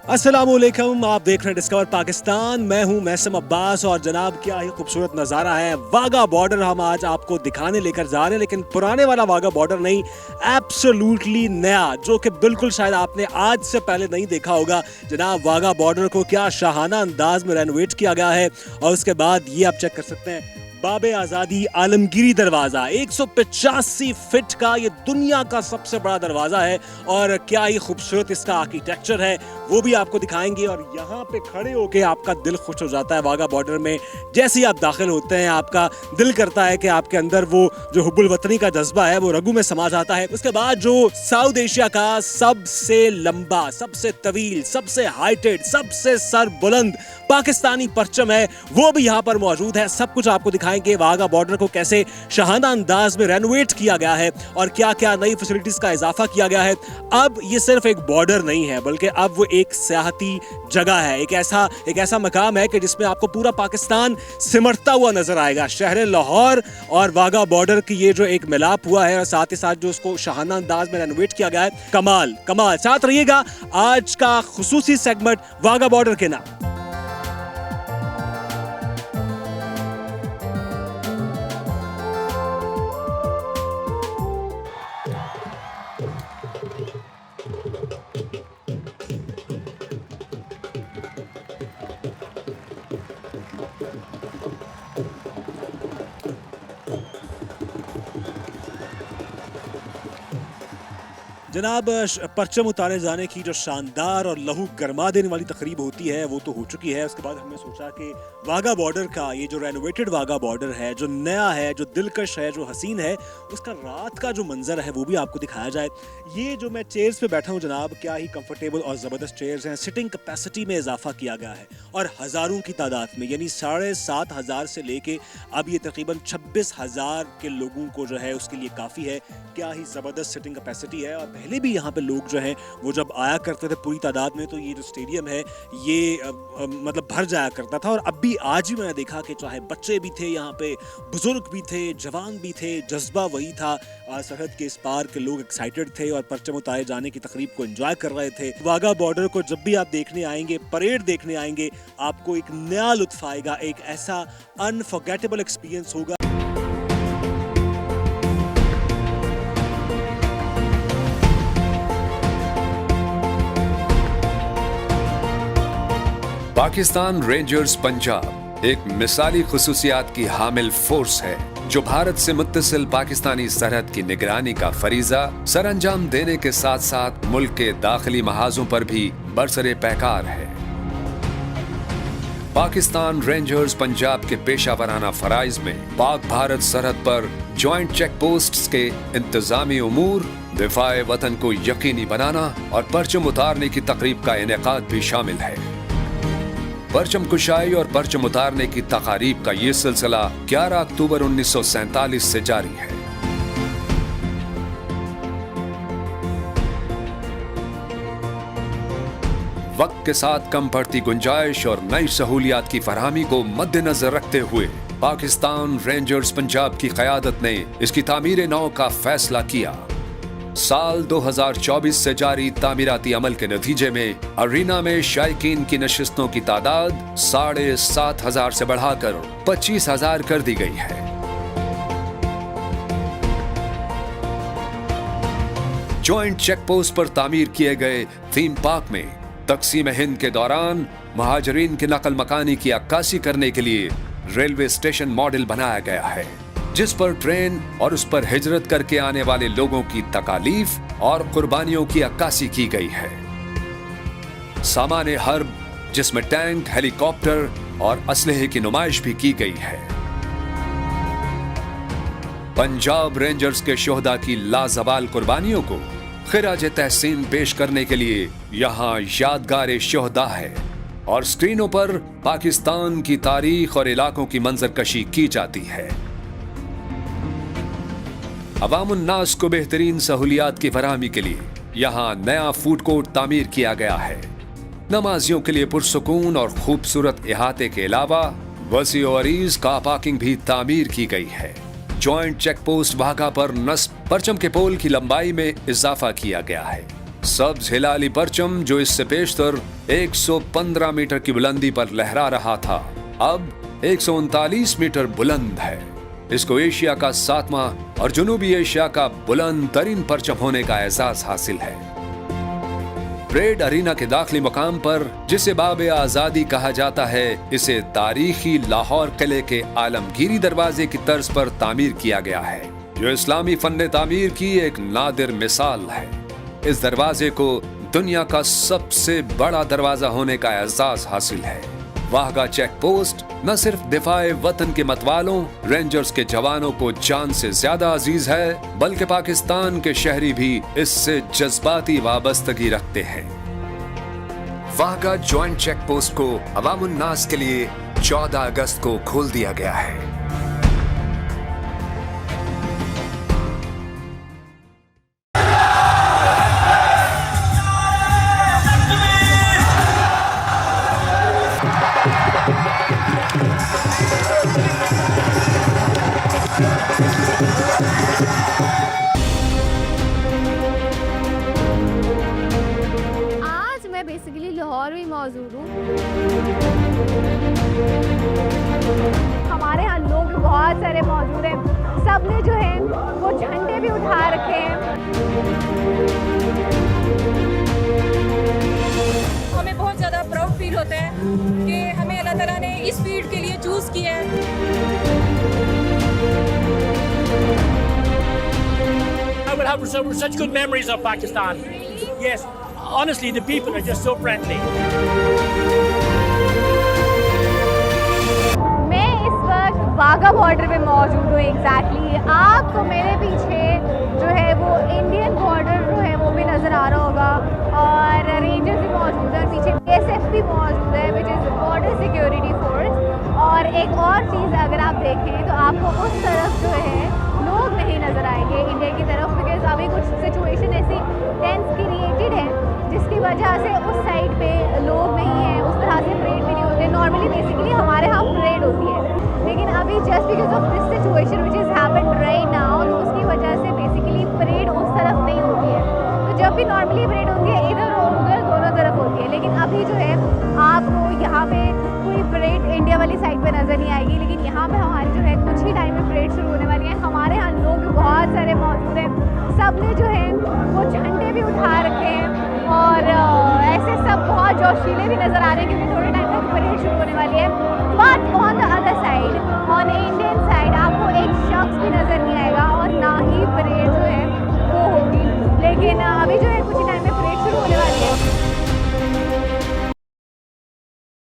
अस्सलामुअलैकुम, आप देख रहे हैं डिस्कवर पाकिस्तान। मैं हूं मैसम अब्बास और जनाब क्या ही खूबसूरत नज़ारा है। वाघा बॉर्डर हम आज आपको दिखाने लेकर जा रहे हैं, लेकिन पुराने वाला वाघा बॉर्डर नहीं, एब्सोल्युटली नया, जो कि बिल्कुल शायद आपने आज से पहले नहीं देखा होगा। जनाब वाघा बॉर्डर को क्या शाहाना अंदाज में रेनोवेट किया गया है। और उसके बाद ये आप चेक कर सकते हैं, बाबे आज़ादी आलमगीरी दरवाज़ा 185 फीट का, ये दुनिया का सबसे बड़ा दरवाज़ा है। और क्या ही खूबसूरत इसका आर्किटेक्चर है, वो भी आपको दिखाएंगे। और यहाँ पे खड़े होके आपका दिल खुश हो जाता है। वाघा बॉर्डर में जैसे ही आप दाखिल होते हैं, आपका दिल करता है कि आपके अंदर वो जो हुब्बुल वतनी का जज्बा है वो रगू में समा जाता है। उसके बाद जो साउथ एशिया का सबसे लंबा, सबसे तवील, सबसे हाइटेड, सबसे सर बुलंद पाकिस्तानी परचम है, वो भी यहाँ पर मौजूद है। सब कुछ आपको दिखाएंगे। वाघा बॉर्डर को कैसे शाहाना अंदाज में रेनोवेट किया गया है और क्या क्या नई फैसिलिटीज का इजाफा किया गया है। अब ये सिर्फ एक बॉर्डर नहीं है, बल्कि अब वो एक सियाहती जगह है, एक ऐसा मकाम है कि जिसमें आपको पूरा पाकिस्तान सिमटता हुआ नजर आएगा। शहर लाहौर और वाघा बॉर्डर की ये जो एक मिलाप हुआ है, और साथ ही साथ जो उसको शाहाना अंदाज में रेनोवेट किया गया है, कमाल कमाल। साथ रहिएगा, आज का खुसूसी सेगमेंट वाघा बॉर्डर के नाम। जनाब परचम उतारे जाने की जो शानदार और लहू गरमा देने वाली तकरीब होती है वो तो हो चुकी है। उसके बाद हमने सोचा कि वाघा बॉर्डर का ये जो रेनोवेटेड वाघा बॉर्डर है, जो नया है, जो दिलकश है, जो हसीन है, उसका रात का जो मंजर है वो भी आपको दिखाया जाए। ये जो मैं चेयर्स पे बैठा हूँ जनाब, क्या ही कंफर्टेबल और ज़बरदस्त चेयर्स हैं। सिटिंग कैपेसिटी में इजाफा किया गया है और हज़ारों की तादाद में, यानी 7,500 से लेके अब ये तकरीबन 26,000 के लोगों को जो है उसके लिए काफ़ी है। क्या ही ज़बरदस्त सिटिंग कैपेसिटी है। और पहले भी यहाँ पे लोग जो हैं वो जब आया करते थे पूरी तादाद में, तो ये जो स्टेडियम है ये मतलब भर जाया करता था। और अब भी आज ही मैंने देखा कि चाहे बच्चे भी थे यहाँ पे, बुजुर्ग भी थे, जवान भी थे, जज्बा वही था। सरहद के इस पार के लोग एक्साइटेड थे और परचम उतारे जाने की तकरीब को एंजॉय कर रहे थे। वाघा बॉर्डर को जब भी आप देखने आएंगे, परेड देखने आएंगे, आपको एक नया लुत्फ आएगा, एक ऐसा अनफॉरगेटेबल एक्सपीरियंस होगा। पाकिस्तान रेंजर्स पंजाब एक मिसाली खुसूसियात की हामिल फोर्स है, जो भारत से मुत्तसिल पाकिस्तानी सरहद की निगरानी का फरीजा सरअंजाम देने के साथ साथ मुल्क के दाखिली महाजों पर भी बरसरे पैकार है। पाकिस्तान रेंजर्स पंजाब के पेशावराना फराइज में पाक भारत सरहद पर ज्वाइंट चेक पोस्ट्स के इंतजामी उमूर, दिफाए वतन को यकीनी बनाना और परचम उतारने की तकरीब का इनेकाद भी शामिल है। परचम कुशाई और परचम उतारने की तकारीब का ये सिलसिला 11 अक्टूबर 1947 से जारी है। वक्त के साथ कम बढ़ती गुंजाइश और नई सहूलियात की फरहमी को मद्देनजर रखते हुए पाकिस्तान रेंजर्स पंजाब की क़यादत ने इसकी तामीर नौ का फैसला किया। साल 2024 से जारी तामीराती अमल के नतीजे में अरीना में शायकीन की नशिस्तों की तादाद 7,500 से बढ़ाकर 25,000 कर दी गई है। ज्वाइंट चेक पोस्ट पर तामीर किए गए थीम पार्क में तकसीम हिंद के दौरान महाजरीन की नकल मकानी की अक्कासी करने के लिए रेलवे स्टेशन मॉडल बनाया गया है, जिस पर ट्रेन और उस पर हिजरत करके आने वाले लोगों की तकालीफ और कुर्बानियों की अक्कासी की गई है। सामाने हर्ब, जिसमें टैंक, हेलीकॉप्टर और असलहे की नुमाइश भी की गई है। पंजाब रेंजर्स के शोहदा की लाजवाल कुर्बानियों को खिराज तहसीन पेश करने के लिए यहाँ यादगार शोहदा है और स्क्रीनों पर पाकिस्तान की तारीख और इलाकों की मंजरकशी की जाती है। अवामुन्नास को बेहतरीन सहूलियात की फराहमी के लिए यहाँ नया फूड कोर्ट तामीर किया गया है। नमाजियों के लिए पुरसुकून और खूबसूरत इहाते के अलावा वसी और अरीज कार पार्किंग भी तामीर की गई है। ज्वाइंट चेक पोस्ट वाघा पर नस्ब परचम के पोल की लंबाई में इजाफा किया गया है। सब्ज हिलाली परचम जो इससे पेशतर 115 मीटर की बुलंदी पर लहरा रहा था, अब 139 मीटर बुलंद है। इसको एशिया का 7वां और जनूबी एशिया का बुलंद तरीन परचम होने का एजाज हासिल है। परेड अरीना के दाखिली मुकाम पर, जिसे बाबे आजादी कहा जाता है, इसे तारीखी लाहौर किले के आलमगीरी दरवाजे की तर्ज पर तामीर किया गया है, जो इस्लामी फन्ने तामीर की एक नादिर मिसाल है। इस दरवाजे को दुनिया का सबसे बड़ा दरवाजा होने का एजाज हासिल है। वाघा चेक पोस्ट न सिर्फ दिफाए वतन के मतवालों, रेंजर्स के जवानों को जान से ज्यादा अजीज है, बल्कि पाकिस्तान के शहरी भी इससे जज्बाती वाबस्तगी रखते हैं। वाघा ज्वाइंट चेक पोस्ट को अवामुन्नास के लिए 14 अगस्त को खोल दिया गया है। आज मैं बेसिकली लाहौर में मौजूद हूँ। हमारे यहाँ लोग बहुत सारे मौजूद हैं, सबने जो है वो झंडे भी उठा रखे हैं। हमें बहुत ज़्यादा प्राउड फील होता है कि हमें अल्लाह ताला ने इस फील्ड के लिए चूज़ किया है। I will have such good memories of Pakistan. Yes, honestly, the people are just so friendly. मैं इस वक्त वाघा बॉर्डर पे मौजूद हूँ। एग्जैक्टली आपको मेरे पीछे जो है वो इंडियन बॉर्डर जो है वो भी नज़र आ रहा होगा, और रेंजर्स भी मौजूद है, और पीछे BSF भी मौजूद है, which is border security force. और एक और चीज़ अगर आप देखें तो आपको उस तरफ जो है लोग नहीं नज़र आएंगे इंडिया की तरफ, बिकॉज अभी कुछ सिचुएशन ऐसी टेंस क्रिएटेड है जिसकी वजह से उस साइड पे लोग नहीं हैं, उस तरह से परेड भी नहीं होते। नॉर्मली बेसिकली हमारे यहाँ परेड होती है, लेकिन अभी just because of this situation which is happened right now, तो उसकी वजह से बेसिकली परेड उस तरफ नहीं होती है। तो जब भी नॉर्मली परेड होती है इधर और उधर दोनों तरफ होती है, लेकिन अभी जो है आपको यहाँ पे कोई परेड इंडिया वाली साइड पे नज़र नहीं आएगी। लेकिन यहाँ पे हमारी जो है कुछ ही टाइम में परेड शुरू होने वाली है। हमारे यहाँ लोग बहुत सारे मौजूद हैं, सबने जो है वो झंडे भी उठा रखे हैं, और ऐसे सब बहुत जोशीले भी नज़र आ रहे हैं क्योंकि थोड़े टाइम तक परेड शुरू होने वाली है। But on the other side, on Indian side, आपको एक शख्स भी नज़र नहीं आएगा और ना ही परेड जो है वो होगी। लेकिन अभी जो है कुछ